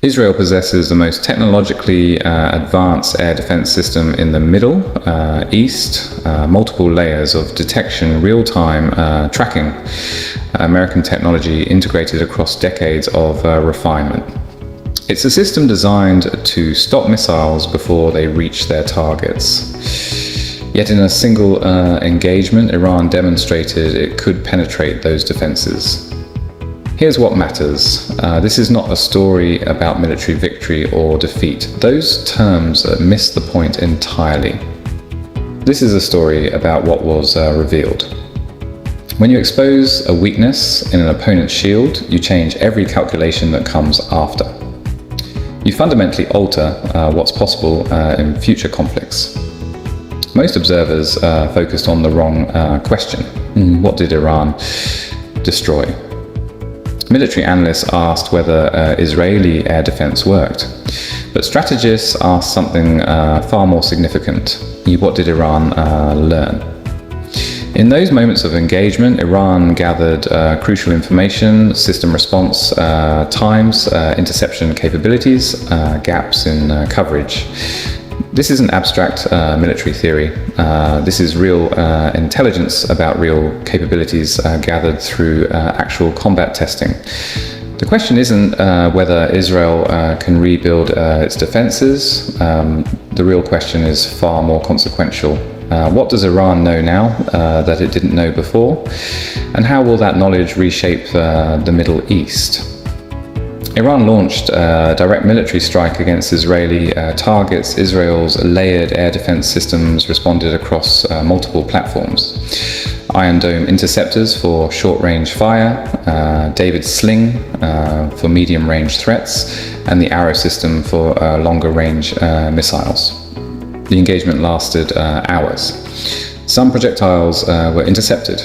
Israel possesses the most technologically advanced air defense system in the Middle East, multiple layers of detection, real-time tracking, American technology integrated across decades of refinement. It's a system designed to stop missiles before they reach their targets. Yet in a single engagement, Iran demonstrated it could penetrate those defenses. Here's what matters. This is not a story about military victory or defeat. Those terms miss the point entirely. This is a story about what was revealed. When you expose a weakness in an opponent's shield, you change every calculation that comes after. You fundamentally alter what's possible in future conflicts. Most observers focused on the wrong question. What did Iran destroy? Military analysts asked whether Israeli air defense worked, but strategists asked something far more significant. What did Iran learn? In those moments of engagement, Iran gathered crucial information, system response times, interception capabilities, gaps in coverage. This isn't abstract military theory. This is real intelligence about real capabilities gathered through actual combat testing. The question isn't whether Israel can rebuild its defenses. The real question is far more consequential. What does Iran know now that it didn't know before? And how will that knowledge reshape the Middle East? Iran launched a direct military strike against Israeli targets. Israel's layered air defense systems responded across multiple platforms. Iron Dome interceptors for short-range fire, David's Sling for medium-range threats, and the Arrow system for longer-range missiles. The engagement lasted hours. Some projectiles were intercepted.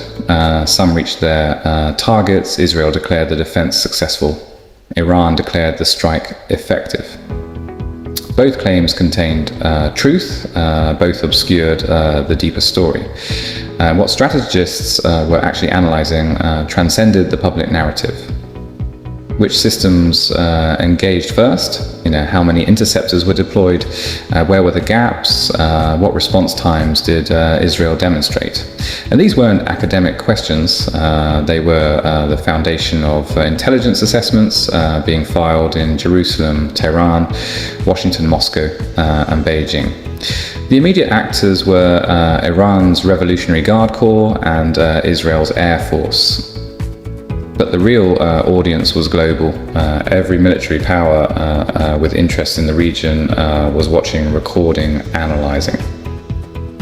Some reached their targets. Israel declared the defense successful. Iran declared the strike effective. Both claims contained truth, both obscured the deeper story. What strategists were actually analyzing transcended the public narrative. Which systems engaged first? How many interceptors were deployed? Where were the gaps? What response times did Israel demonstrate? And these weren't academic questions. They were the foundation of intelligence assessments being filed in Jerusalem, Tehran, Washington, Moscow, and Beijing. The immediate actors were Iran's Revolutionary Guard Corps and Israel's Air Force. But the real audience was global. Every military power with interest in the region was watching, recording, analyzing.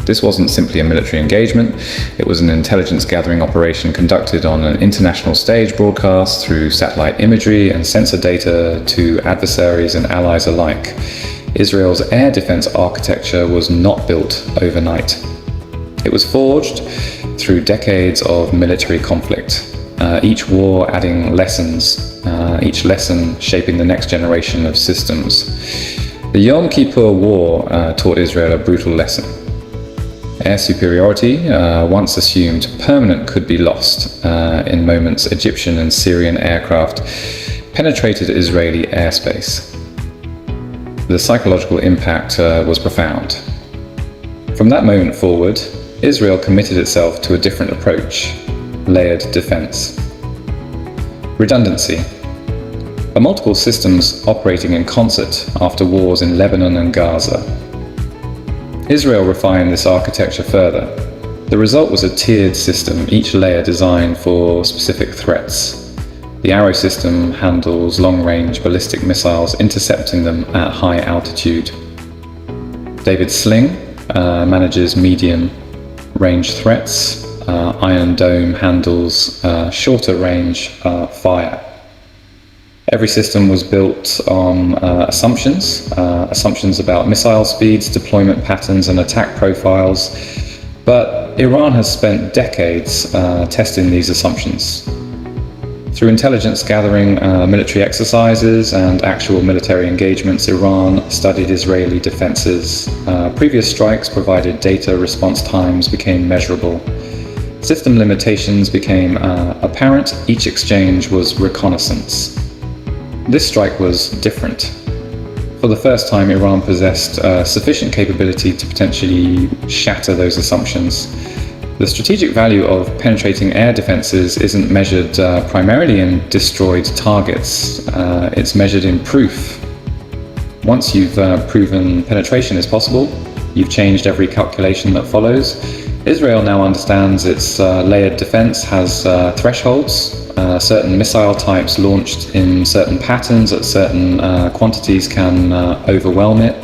This wasn't simply a military engagement. It was an intelligence gathering operation conducted on an international stage, broadcast through satellite imagery and sensor data to adversaries and allies alike. Israel's air defense architecture was not built overnight. It was forged through decades of military conflict. Each war adding lessons, each lesson shaping the next generation of systems. The Yom Kippur War taught Israel a brutal lesson. Air superiority, once assumed permanent, could be lost. In moments, Egyptian and Syrian aircraft penetrated Israeli airspace. The psychological impact was profound. From that moment forward, Israel committed itself to a different approach. Layered defense. Redundancy. Are multiple systems operating in concert after wars in Lebanon and Gaza. Israel refined this architecture further. The result was a tiered system, each layer designed for specific threats. The Arrow system handles long-range ballistic missiles, intercepting them at high altitude. David's Sling manages medium-range threats. Iron Dome handles shorter range fire. Every system was built on assumptions about missile speeds, deployment patterns, and attack profiles. But Iran has spent decades testing these assumptions. Through intelligence gathering, military exercises, and actual military engagements, Iran studied Israeli defenses. Previous strikes provided data, response times became measurable. System limitations became apparent. Each exchange was reconnaissance. This strike was different. For the first time, Iran possessed sufficient capability to potentially shatter those assumptions. The strategic value of penetrating air defenses isn't measured primarily in destroyed targets. It's measured in proof. Once you've proven penetration is possible, you've changed every calculation that follows. Israel now understands its layered defense has thresholds. Certain missile types launched in certain patterns at certain quantities can overwhelm it.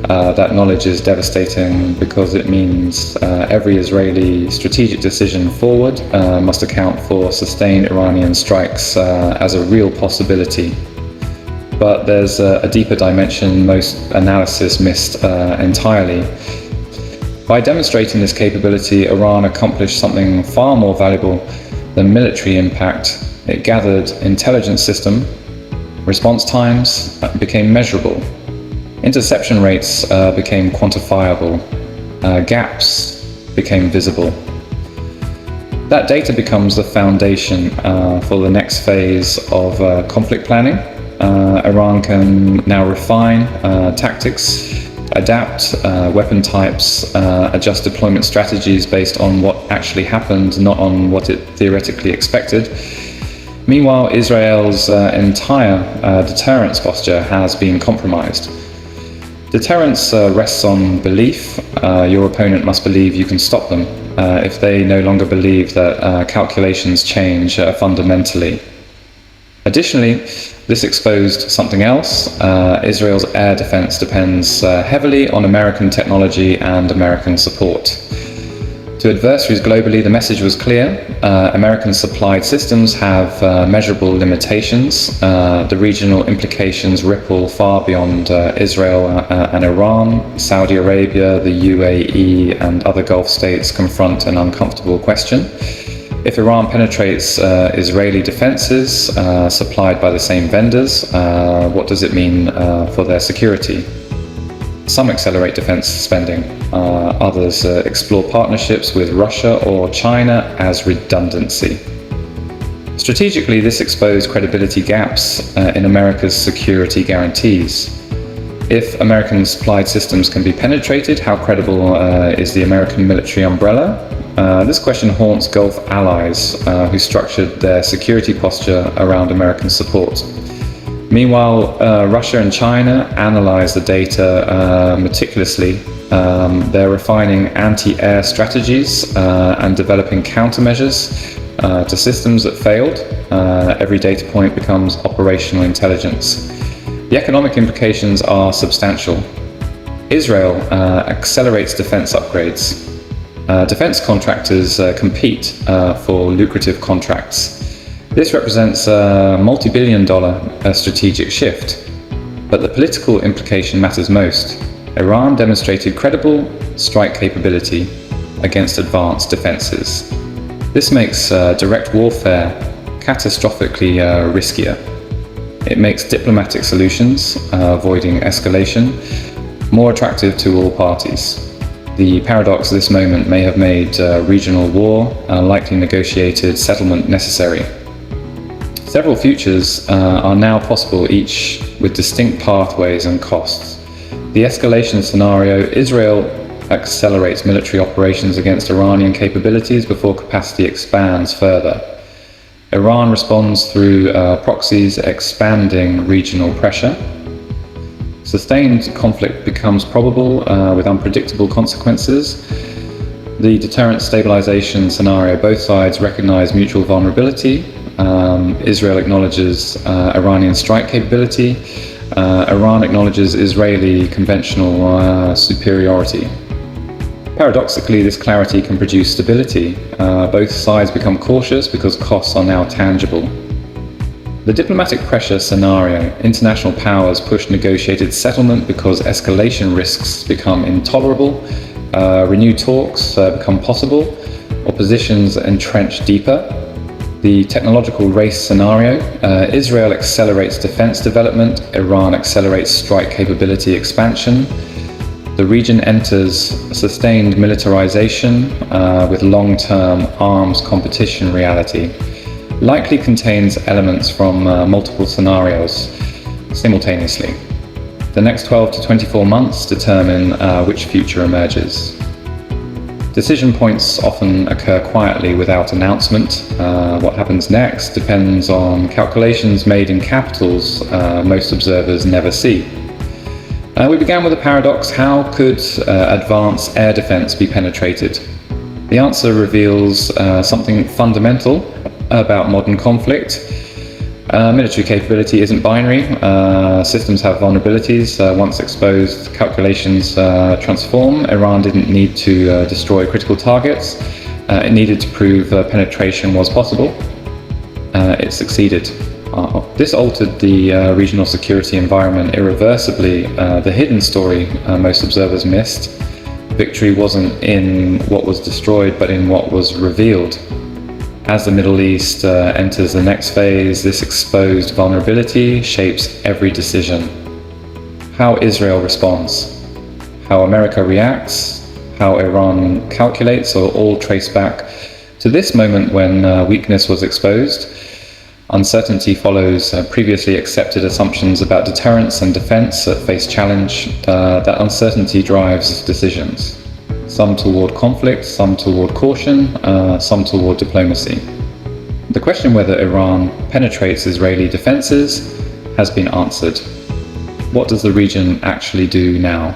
That knowledge is devastating because it means every Israeli strategic decision forward must account for sustained Iranian strikes as a real possibility. But there's a deeper dimension most analysis missed entirely. By demonstrating this capability, Iran accomplished something far more valuable than military impact. It gathered intelligence system, response times became measurable, interception rates became quantifiable, gaps became visible. That data becomes the foundation for the next phase of conflict planning. Iran can now refine tactics, adapt weapon types, adjust deployment strategies based on what actually happened, not on what it theoretically expected. Meanwhile, Israel's entire deterrence posture has been compromised. Deterrence rests on belief. Your opponent must believe you can stop them if they no longer believe that calculations change fundamentally. Additionally, this exposed something else. Israel's air defense depends heavily on American technology and American support. To adversaries globally, the message was clear. American supplied systems have measurable limitations. The regional implications ripple far beyond Israel and Iran. Saudi Arabia, the UAE, and other Gulf states confront an uncomfortable question. If Iran penetrates Israeli defenses supplied by the same vendors, what does it mean for their security? Some accelerate defense spending, others explore partnerships with Russia or China as redundancy. Strategically, this exposed credibility gaps in America's security guarantees. If American supplied systems can be penetrated, how credible is the American military umbrella? This question haunts Gulf allies who structured their security posture around American support. Meanwhile, Russia and China analyze the data meticulously. They're refining anti-air strategies and developing countermeasures to systems that failed. Every data point becomes operational intelligence. The economic implications are substantial. Israel accelerates defense upgrades. Defense contractors compete for lucrative contracts. This represents a multi-billion-dollar strategic shift. But the political implication matters most. Iran demonstrated credible strike capability against advanced defenses. This makes direct warfare catastrophically riskier. It makes diplomatic solutions, avoiding escalation, more attractive to all parties. The paradox of this moment may have made regional war a likely negotiated settlement necessary. Several futures are now possible, each with distinct pathways and costs. The escalation scenario: Israel accelerates military operations against Iranian capabilities before capacity expands further. Iran responds through proxies, expanding regional pressure. Sustained conflict becomes probable with unpredictable consequences. The deterrence stabilization scenario: both sides recognize mutual vulnerability. Israel acknowledges Iranian strike capability. Iran acknowledges Israeli conventional superiority. Paradoxically, this clarity can produce stability. Both sides become cautious because costs are now tangible. The diplomatic pressure scenario: international powers push negotiated settlement because escalation risks become intolerable. Renewed talks become possible. Oppositions entrench deeper. The technological race scenario: Israel accelerates defense development. Iran accelerates strike capability expansion. The region enters sustained militarization with long-term arms competition reality. Likely contains elements from multiple scenarios. simultaneously. The next 12 to 24 months determine which future emerges. Decision points often occur quietly without announcement. What happens next depends on calculations made in capitals most observers never see. We began with a paradox: how could advanced air defense be penetrated? The answer reveals something fundamental about modern conflict. Military capability isn't binary. Systems have vulnerabilities. Once exposed, calculations transform. Iran didn't need to destroy critical targets. It needed to prove penetration was possible. It succeeded. This altered the regional security environment irreversibly. The hidden story most observers missed. Victory wasn't in what was destroyed, but in what was revealed. As the Middle East enters the next phase, this exposed vulnerability shapes every decision. How Israel responds, how America reacts, how Iran calculates are all traced back to this moment when weakness was exposed. Uncertainty follows previously accepted assumptions about deterrence and defense that face challenge. That uncertainty drives decisions. Some toward conflict, some toward caution, some toward diplomacy. The question whether Iran penetrates Israeli defenses has been answered. What does the region actually do now?